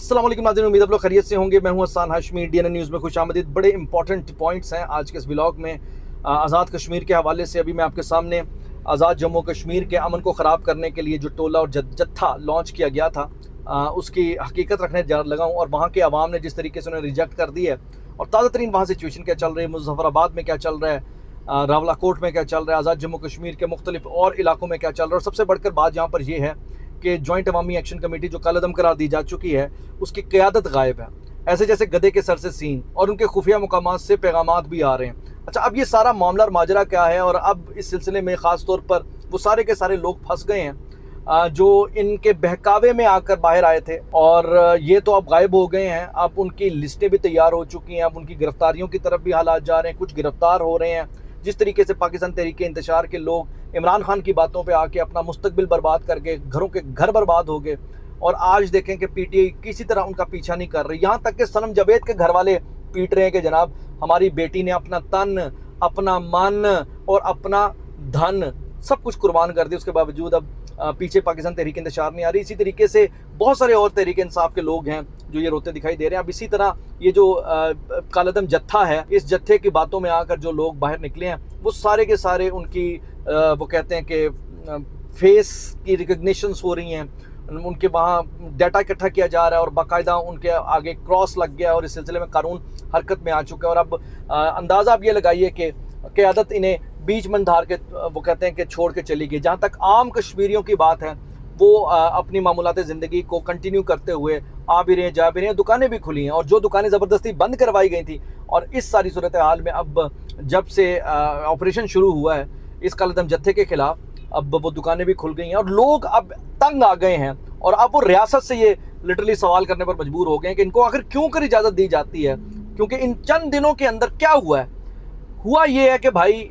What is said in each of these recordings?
अस्सलाम वालेकुम नाज़रीन, उम्मीद आप लोग खैरियत से होंगे। मैं हूं हसन हाशमी, डीएनए न्यूज़ में खुशामदीद। बड़े इंपॉर्टेंट पॉइंट्स हैं आज के इस व्लॉग में। आज़ाद कश्मीर के हवाले से अभी मैं आपके सामने आज़ाद जम्मू कश्मीर के अमन को ख़राब करने के लिए जो टोला और जत्था लॉन्च किया गया था उसकी हकीकत रखने लगा हूँ, और वहाँ के अवाम ने जिस तरीके से उन्हें रिजेक्ट कर दी है, और ताज़ा तरीन वहाँ सिचुएशन क्या चल रही है, मुज़फ़्फ़राबाद में क्या चल रहा है, रावलाकोट में क्या चल रहा है, आज़ाद जम्मू कश्मीर के मुख्तलिफ और इलाकों में क्या चल रहा है। और सबसे बढ़कर बात यहाँ पर यह है कि जॉइंट अवामी एक्शन कमेटी जो कलअदम करार दी जा चुकी है, उसकी क़यादत गायब है, ऐसे जैसे गधे के सर से सींग, और उनके खुफिया मुकामात से पैगामात भी आ रहे हैं। अच्छा, अब ये सारा मामला और माजरा क्या है, और अब इस सिलसिले में ख़ास तौर पर वो सारे के सारे लोग फंस गए हैं जो इनके बहकावे में आकर बाहर आए थे, और ये तो अब गायब हो गए हैं। अब उनकी लिस्टें भी तैयार हो चुकी हैं, अब उनकी गिरफ्तारियों की तरफ भी हालात जा रहे हैं, कुछ गिरफ्तार हो रहे हैं। जिस तरीके से पाकिस्तान तहरीक इंतशार के लोग इमरान खान की बातों पे आके अपना मुस्तकबिल बर्बाद करके घरों के घर बर्बाद हो गए, और आज देखें कि पीटीआई किसी तरह उनका पीछा नहीं कर रही। यहाँ तक कि सनम जावेद के घर वाले पीट रहे हैं कि जनाब हमारी बेटी ने अपना तन, अपना मन और अपना धन सब कुछ कुर्बान कर दिया, उसके बावजूद अब पीछे पाकिस्तान तहरीक इंतशार नहीं आ रही। इसी तरीके से बहुत सारे और तहरीक इंसाफ के लोग हैं जो ये रोते दिखाई दे रहे हैं। अब इसी तरह ये जो कलअदम जत्था है, इस जत्थे की बातों में आकर जो लोग बाहर निकले हैं, वो सारे के सारे उनकी वो कहते हैं कि फेस की रिकग्निशंस हो रही हैं, उनके वहाँ डाटा इकट्ठा किया जा रहा है, और बाकायदा उनके आगे क्रॉस लग गया, और इस सिलसिले में कानून हरकत में आ चुका है। और अब अंदाज़ा आप ये लगाइए कि क़यादत इन्हें बीच मंधार के वो कहते हैं कि छोड़ के चली गई। जहाँ तक आम कश्मीरियों की बात है, वो अपनी मामूलात ज़िंदगी को कंटिन्यू करते हुए आ भी रहे हैं, जा भी रहे हैं, दुकानें भी खुली हैं, और जो दुकानें ज़बरदस्ती बंद करवाई गई थी, और इस सारी सूरत हाल में अब जब से ऑपरेशन शुरू हुआ है इस कलअदम जत्थे के ख़िलाफ़, अब वो दुकानें भी खुल गई हैं, और लोग अब तंग आ गए हैं, और अब वो रियासत से ये लिटरली सवाल करने पर मजबूर हो गए हैं कि इनको आखिर क्यों कर इजाज़त दी जाती है। क्योंकि इन चंद दिनों के अंदर क्या हुआ है, हुआ ये है कि भाई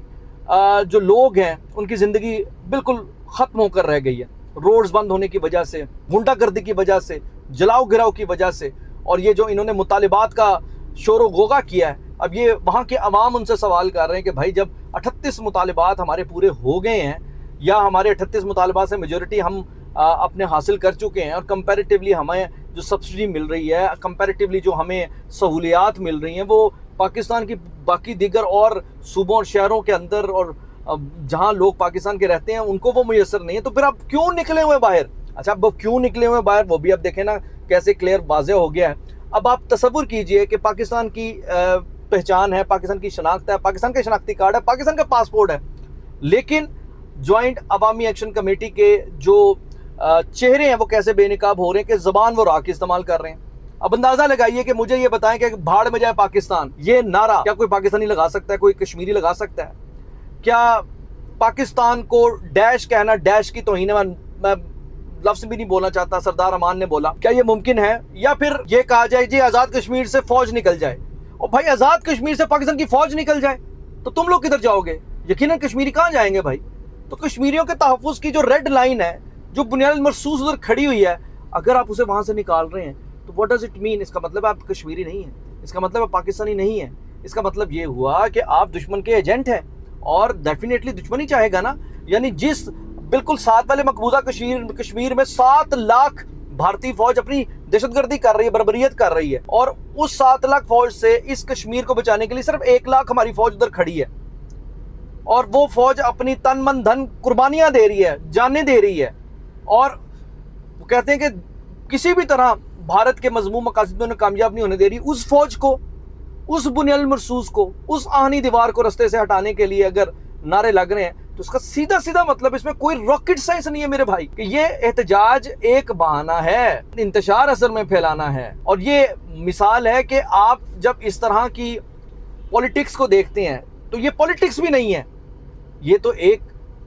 जो लोग हैं उनकी ज़िंदगी बिल्कुल ख़त्म होकर रह गई है, रोड्स बंद होने की वजह से, गुंडागर्दी की वजह से, जलाओ गिराओ की वजह से, और ये जो इन्होंने मुतालिबात का शोर गोगा किया है। अब ये वहाँ के अवाम उनसे सवाल कर रहे हैं कि भाई जब 38 मुतालिबात हमारे पूरे हो गए हैं, या हमारे 38 मुतालिबात से मेजॉरिटी हम अपने हासिल कर चुके हैं, और कंपैरेटिवली हमें जो सब्सिडी मिल रही है, कंपैरेटिवली जो हमें सहूलियात मिल रही हैं, वो पाकिस्तान की बाकी दीगर और सूबों और शहरों के अंदर और जहां लोग पाकिस्तान के रहते हैं उनको वो मुयसर नहीं है, तो फिर आप क्यों निकले हुए बाहर? अच्छा, अब वो क्यों निकले हुए बाहर वो भी अब देखें ना कैसे क्लियर वाज़ेह हो गया है। अब आप तसव्वुर कीजिए कि पाकिस्तान की पहचान है, पाकिस्तान की शनाख्त है, पाकिस्तान का शनाख्ती कार्ड है, पाकिस्तान का पासपोर्ट है, लेकिन जॉइंट अवामी एक्शन कमेटी के जो चेहरे हैं वो कैसे बेनकाब हो रहे हैं कि ज़बान वो राख इस्तेमाल कर रहे हैं। अब अंदाजा लगाइए कि मुझे ये बताएं कि भाड़ में जाए पाकिस्तान, ये नारा क्या कोई पाकिस्तानी लगा सकता है, कोई कश्मीरी लगा सकता है? क्या पाकिस्तान को डैश कहना, डैश की तौहीन है, मैं लफ्ज़ भी नहीं बोलना चाहता, सरदार अमान ने बोला, क्या ये मुमकिन है? या फिर ये कहा जाए जी आज़ाद कश्मीर से फौज निकल जाए, और भाई आज़ाद कश्मीर से पाकिस्तान की फौज निकल जाए तो तुम लोग किधर जाओगे? यकीनन कश्मीरी कहाँ जाएंगे भाई? तो कश्मीरियों के तहफ़्फ़ुज़ की जो रेड लाइन है, जो बुनियाद मरसूस उधर खड़ी हुई है, अगर आप उसे वहाँ से निकाल रहे हैं तो व्हाट डज़ इट मीन? इसका मतलब आप कश्मीरी नहीं हैं, इसका मतलब आप पाकिस्तानी नहीं है, इसका मतलब ये हुआ कि आप दुश्मन के एजेंट हैं, और डेफिनेटली दुश्मन ही चाहेगा ना। यानी जिस बिल्कुल साथ वाले मकबूजा कश्मीर में 7 लाख भारतीय फौज अपनी दहशतगर्दी कर रही है, बर्बरियत कर रही है, और उस 7 लाख फौज से इस कश्मीर को बचाने के लिए सिर्फ 1 लाख हमारी फौज उधर खड़ी है, और वो फौज अपनी तन मन धन कुर्बानियां दे रही है, जानें दे रही है, और वो कहते हैं कि किसी भी तरह भारत के मजमूम मकासद में कामयाब नहीं होने दे रही। उस फौज को, उस बुनियाद मरसूस को, उस आहनी दीवार को रास्ते से हटाने के लिए अगर नारे लग रहे हैं, तो उसका सीधा सीधा मतलब इसमें कोई रॉकेट साइंस नहीं है मेरे भाई, कि ये एहतजाज एक बहाना है, इंतशार असल में फैलाना है। और ये मिसाल है कि आप जब इस तरह की पॉलिटिक्स को देखते हैं तो ये पॉलिटिक्स भी नहीं है, ये तो एक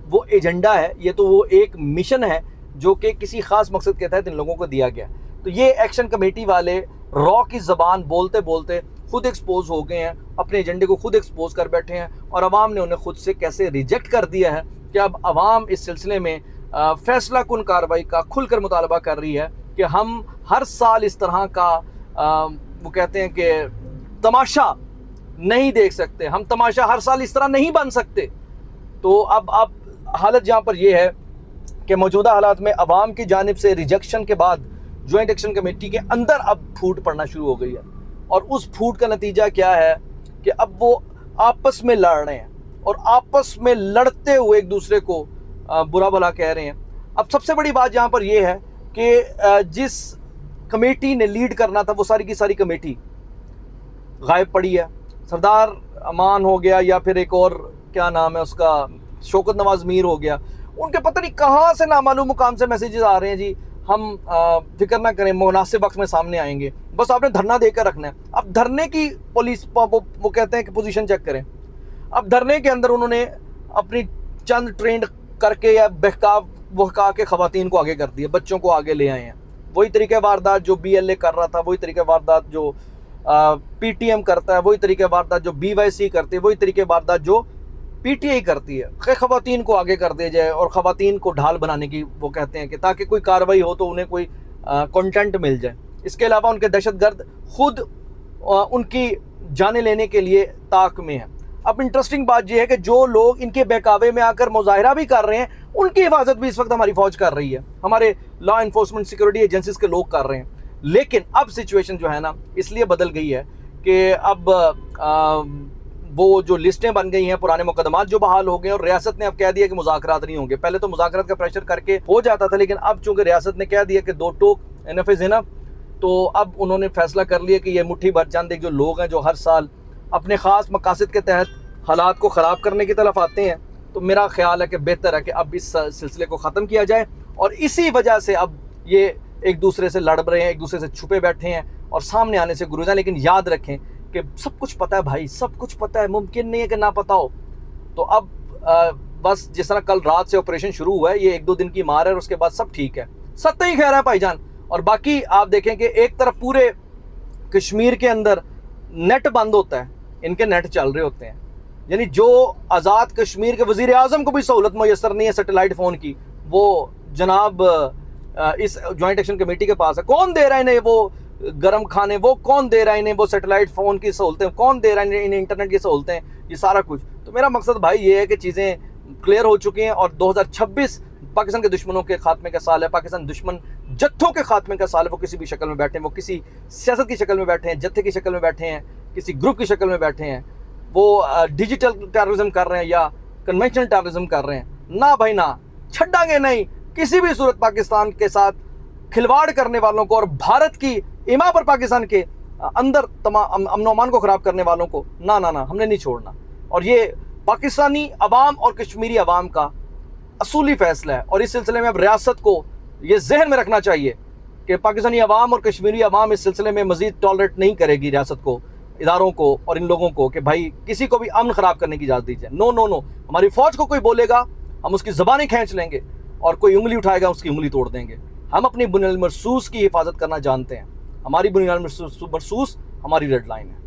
वो एजेंडा है, ये तो वो एक मिशन है जो कि किसी खास मकसद के तहत इन लोगों को दिया गया। तो ये एक्शन कमेटी वाले रॉ की ज़बान बोलते बोलते खुद एक्सपोज हो गए हैं, अपने एजेंडे को खुद एक्सपोज कर बैठे हैं, और अवाम ने उन्हें खुद से कैसे रिजेक्ट कर दिया है कि अब अवाम इस सिलसिले में फैसला कुन कार्रवाई का खुलकर मुतालबा कर रही है कि हम हर साल इस तरह का वो कहते हैं कि तमाशा नहीं देख सकते, हम तमाशा हर साल इस तरह नहीं बन सकते। तो अब हालत यहाँ पर यह है कि मौजूदा हालात में अवाम की जानिब से रिजेक्शन के बाद جوائنٹ ایکشن کمیٹی کے اندر اب پھوٹ پڑنا شروع ہو گئی ہے، اور اس پھوٹ کا نتیجہ کیا ہے کہ اب وہ آپس میں لڑ رہے ہیں، اور آپس میں لڑتے ہوئے ایک دوسرے کو برا بھلا کہہ رہے ہیں۔ اب سب سے بڑی بات یہاں پر یہ ہے کہ جس کمیٹی نے لیڈ کرنا تھا وہ ساری کی ساری کمیٹی غائب پڑی ہے۔ سردار امان ہو گیا، یا پھر ایک اور کیا نام ہے اس کا، شوکت نواز میر ہو گیا، ان کے پتہ نہیں کہاں سے نامعلوم مقام سے میسیجز آ رہے ہیں جی ہم فکر نہ کریں، مناسب وقت میں سامنے آئیں گے، بس آپ نے دھرنا دے کر رکھنا ہے۔ اب دھرنے کی پولیس وہ کہتے ہیں کہ پوزیشن چیک کریں، اب دھرنے کے اندر انہوں نے اپنی چند ٹرینڈ کر کے یا بہکا کے خواتین کو آگے کر دیا، بچوں کو آگے لے آئے ہیں۔ وہی طریقہ واردات جو بی ایل اے کر رہا تھا، وہی طریقہ واردات جو پی ٹی ایم کرتا ہے، وہی طریقہ واردات جو بی وائی سی کرتی ہے، وہی طریقہ واردات جو پی ٹی آئی کرتی ہے کہ خواتین کو آگے کر دیا جائے اور خواتین کو ڈھال بنانے کی وہ کہتے ہیں کہ تاکہ کوئی کارروائی ہو تو انہیں کوئی کنٹینٹ مل جائے۔ اس کے علاوہ ان کے دہشت گرد خود ان کی جانیں لینے کے لیے طاق میں ہیں۔ اب انٹرسٹنگ بات یہ ہے کہ جو لوگ ان کے بہکاوے میں آ کر مظاہرہ بھی کر رہے ہیں، ان کی حفاظت بھی اس وقت ہماری فوج کر رہی ہے، ہمارے لا انفورسمنٹ سیکورٹی ایجنسیز کے لوگ کر رہے ہیں۔ لیکن اب سچویشن جو ہے نا اس لیے بدل گئی ہے کہ اب وہ جو لسٹیں بن گئی ہیں، پرانے مقدمات جو بحال ہو گئے ہیں، اور ریاست نے اب کہہ دیا کہ مذاکرات نہیں ہوں گے۔ پہلے تو مذاکرات کا پریشر کر کے ہو جاتا تھا، لیکن اب چونکہ ریاست نے کہہ دیا کہ دو ٹوک انف از انف، تو اب انہوں نے فیصلہ کر لیا کہ یہ مٹھی بھر چند ایک جو لوگ ہیں جو ہر سال اپنے خاص مقاصد کے تحت حالات کو خراب کرنے کی طرف آتے ہیں، تو میرا خیال ہے کہ بہتر ہے کہ اب اس سلسلے کو ختم کیا جائے، اور اسی وجہ سے اب یہ ایک دوسرے سے لڑ رہے ہیں، ایک دوسرے سے چھپے بیٹھے ہیں اور سامنے آنے سے گریز ہیں۔ لیکن یاد رکھیں کہ سب کچھ پتہ ہے بھائی، سب کچھ پتہ ہے، ممکن نہیں ہے کہ نہ پتہ ہو۔ تو اب بس جس طرح کل رات سے آپریشن شروع ہوا ہے، یہ ایک دو دن کی مار ہے اور اس کے بعد سب ٹھیک ہے، سب ہی خیر ہے بھائی جان۔ اور باقی آپ دیکھیں کہ ایک طرف پورے کشمیر کے اندر نیٹ بند ہوتا ہے، ان کے نیٹ چل رہے ہوتے ہیں، یعنی جو آزاد کشمیر کے وزیر اعظم کو بھی سہولت میسر نہیں ہے سیٹلائٹ فون کی، وہ جناب اس جوائنٹ ایکشن کمیٹی کے پاس ہے۔ کون دے رہا ہے انہیں وہ گرم کھانے، وہ کون دے رہا ہے انہیں وہ سیٹلائٹ فون کی سہولتیں، کون دے رہا ہے انہیں انٹرنیٹ کی سہولتیں، یہ سارا کچھ۔ تو میرا مقصد بھائی یہ ہے کہ چیزیں کلیئر ہو چکی ہیں، اور 2026 پاکستان کے دشمنوں کے خاتمے کا سال ہے، پاکستان دشمن جتھوں کے خاتمے کا سال ہے۔ وہ کسی بھی شکل میں بیٹھے ہیں، وہ کسی سیاست کی شکل میں بیٹھے ہیں، جتھے کی شکل میں بیٹھے ہیں، کسی گروپ کی شکل میں بیٹھے ہیں، وہ ڈیجیٹل ٹیررزم کر رہے ہیں یا کنونشنل ٹیررزم کر رہے ہیں، نہ بھائی نہ، چھڑیں گے نہیں کسی بھی صورت پاکستان کے ساتھ کھلواڑ کرنے والوں کو، اور بھارت کی ایما پر پاکستان کے اندر تمام امن و امان کو خراب کرنے والوں کو نہ ہم نے نہیں چھوڑنا۔ اور یہ پاکستانی عوام اور کشمیری عوام کا اصولی فیصلہ ہے، اور اس سلسلے میں اب ریاست کو یہ ذہن میں رکھنا چاہیے کہ پاکستانی عوام اور کشمیری عوام اس سلسلے میں مزید ٹالریٹ نہیں کرے گی، ریاست کو، اداروں کو اور ان لوگوں کو، کہ بھائی کسی کو بھی امن خراب کرنے کی اجازت دیجیے۔ نو نو نو، ہماری فوج کو کوئی بولے گا ہم اس کی زبانیں کھینچ لیں گے، اور کوئی انگلی اٹھائے گا اس کی انگلی توڑ دیں گے۔ ہم اپنی بنیاد مرصوص کی حفاظت کرنا جانتے ہیں، ہماری بنیاد مرصوص ہماری ریڈ لائن ہے۔